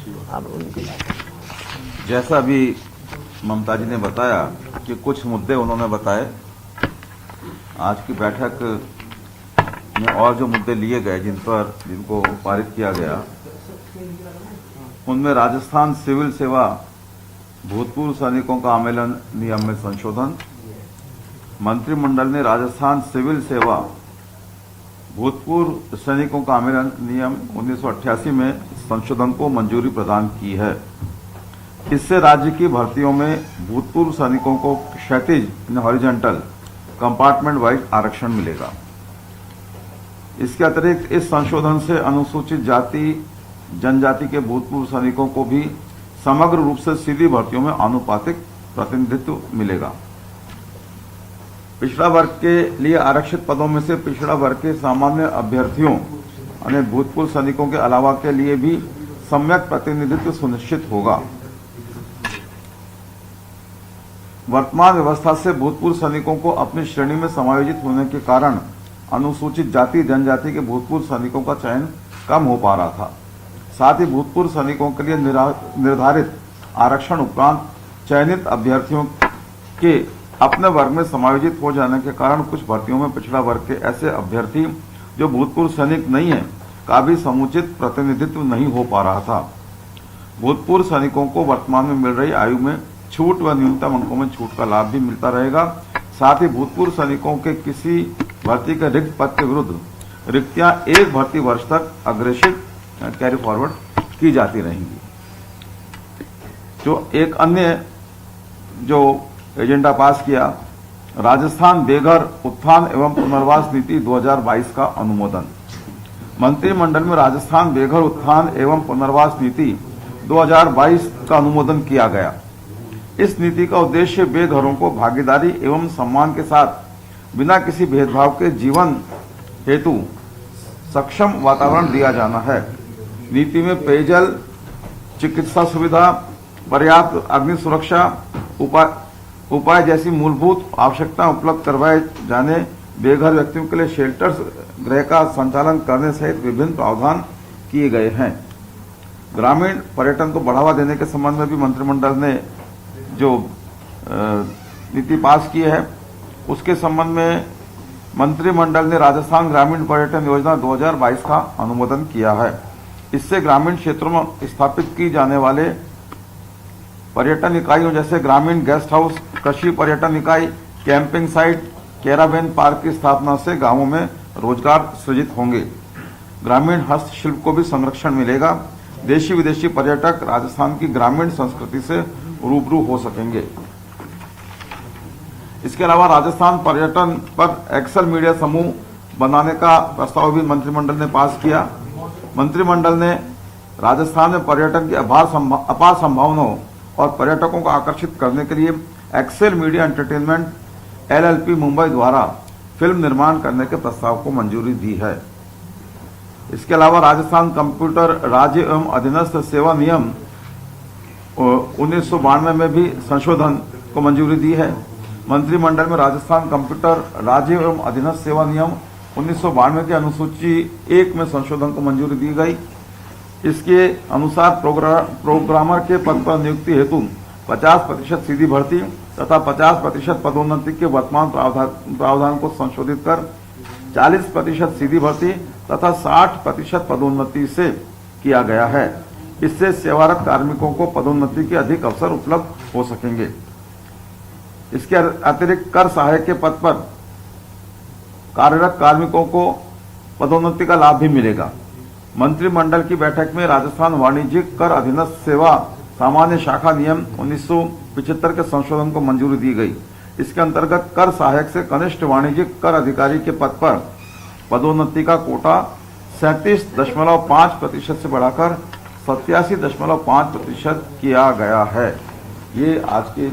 अब उनकी जैसा अभी ममता जी ने बताया कि कुछ मुद्दे उन्होंने बताए, आज की बैठक में और जो मुद्दे लिए गए जिनको पारित किया गया, उनमें राजस्थान सिविल सेवा भूतपूर्व सैनिकों का आमेलन नियम में संशोधन, मंत्रिमंडल ने राजस्थान सिविल सेवा भूतपूर्व सैनिकों का आमेलन नियम 1988 में संशोधन को मंजूरी प्रदान की है। इससे राज्य की भर्तियों में भूतपूर्व सैनिकों को क्षैतिज हॉरिजॉन्टल कंपार्टमेंट वाइज आरक्षण मिलेगा। इसके अतिरिक्त इस संशोधन से अनुसूचित जाति जनजाति के भूतपूर्व सैनिकों को भी समग्र रूप से सीधी भर्तियों में आनुपातिक प्रतिनिधित्व मिलेगा। पिछड़ा वर्ग के लिए आरक्षित पदों में से पिछड़ा वर्ग के सामान्य अभ्यर्थियों यानी भूतपूर्व सैनिकों के अलावा के लिए भी सम्यक प्रतिनिधित्व सुनिश्चित होगा। वर्तमान व्यवस्था से भूतपूर्व सैनिकों को अपनी श्रेणी में समायोजित होने के कारण अनुसूचित जाति जनजाति के भूतपूर्व सैनिकों का चयन कम हो पा रहा था। साथ ही भूतपूर्व सैनिकों के लिए निर्धारित आरक्षण उपरांत चयनित अभ्यर्थियों के अपने वर्ग में समायोजित हो जाने के कारण कुछ भर्तियों में पिछड़ा वर्ग के ऐसे अभ्यर्थी जो भूतपूर्व सैनिक नहीं है का भी समुचित प्रतिनिधित्व नहीं हो पा रहा था। भूतपूर्व सैनिकों को वर्तमान में मिल रही आयु में छूट व न्यूनतम अंकों में छूट का लाभ भी मिलता रहेगा। साथ ही भूतपूर्व सैनिकों के किसी भर्ती के रिक्त पद के विरुद्ध रिक्तियां एक भर्ती वर्ष तक अग्रेसिव कैरी फॉरवर्ड की जाती रहेंगी। जो एक अन्य जो एजेंडा पास किया, राजस्थान बेघर उत्थान एवं पुनर्वास नीति 2022 का अनुमोदन। मंत्रिमंडल में राजस्थान बेघर उत्थान एवं पुनर्वास नीति 2022 का अनुमोदन किया गया। इस नीति का उद्देश्य बेघरों को भागीदारी एवं सम्मान के साथ बिना किसी भेदभाव के जीवन हेतु सक्षम वातावरण दिया जाना है। नीति में पेयजल, चिकित्सा सुविधा, पर्याप्त अग्नि सुरक्षा उपाय जैसी मूलभूत आवश्यकताएं उपलब्ध करवाए जाने, बेघर व्यक्तियों के लिए शेल्टर्स गृह का संचालन करने सहित विभिन्न प्रावधान किए गए हैं। ग्रामीण पर्यटन को बढ़ावा देने के संबंध में भी मंत्रिमंडल ने जो नीति पास की है, उसके संबंध में मंत्रिमंडल ने राजस्थान ग्रामीण पर्यटन योजना 2022 का अनुमोदन किया है। इससे ग्रामीण क्षेत्रों में स्थापित की जाने वाले पर्यटन इकाइयों जैसे ग्रामीण गेस्ट हाउस, कृषि पर्यटन इकाई, कैंपिंग साइट, कैरावेन पार्क की स्थापना से गांवों में रोजगार सृजित होंगे। ग्रामीण हस्तशिल्प को भी संरक्षण मिलेगा। देशी विदेशी पर्यटक राजस्थान की ग्रामीण संस्कृति से रूबरू हो सकेंगे। इसके अलावा राजस्थान पर्यटन पर एक्सेल मीडिया समूह बनाने का प्रस्ताव भी मंत्रिमंडल ने पास किया। मंत्रिमंडल ने राजस्थान में पर्यटन की अपार संभावनाओं और पर्यटकों को आकर्षित करने के लिए Excel Media Entertainment LLP Mumbai द्वारा फिल्म निर्माण करने के प्रस्ताव को मंजूरी दी है। इसके अलावा राजस्थान कंप्यूटर राज्य एवं अधीनस्थ सेवा नियम 1992 में भी संशोधन को मंजूरी दी है। मंत्रिमंडल में राजस्थान कंप्यूटर राज्य एवं अधीनस्थ सेवा नियम 1992 के अनुसूची 1 में संशोधन को मंजूरी दी गई। इसके अनुसार प्रोग्रामर के पद पर नियुक्ति हेतु 50% सीधी भर्ती तथा 50% पदोन्नति के वर्तमान प्रावधान को संशोधित कर 40% सीधी भर्ती तथा 60% पदोन्नति से किया गया है। इससे सेवारत कार्मिकों को पदोन्नति के अधिक अवसर उपलब्ध हो सकेंगे। इसके अतिरिक्त कर सहायक के पद पर कार्यरत कार्मिकों को पदोन्नति का लाभ भी मिलेगा। मंत्रिमंडल की बैठक में राजस्थान वाणिज्यिक कर अधीनस्थ सेवा सामान्य शाखा नियम 1975 के संशोधन को मंजूरी दी गई। इसके अंतर्गत कर सहायक से कनिष्ठ वाणिज्यिक कर अधिकारी के पद पर पदोन्नति का कोटा 37.5% से बढ़ाकर 87.5% किया गया है। ये आज के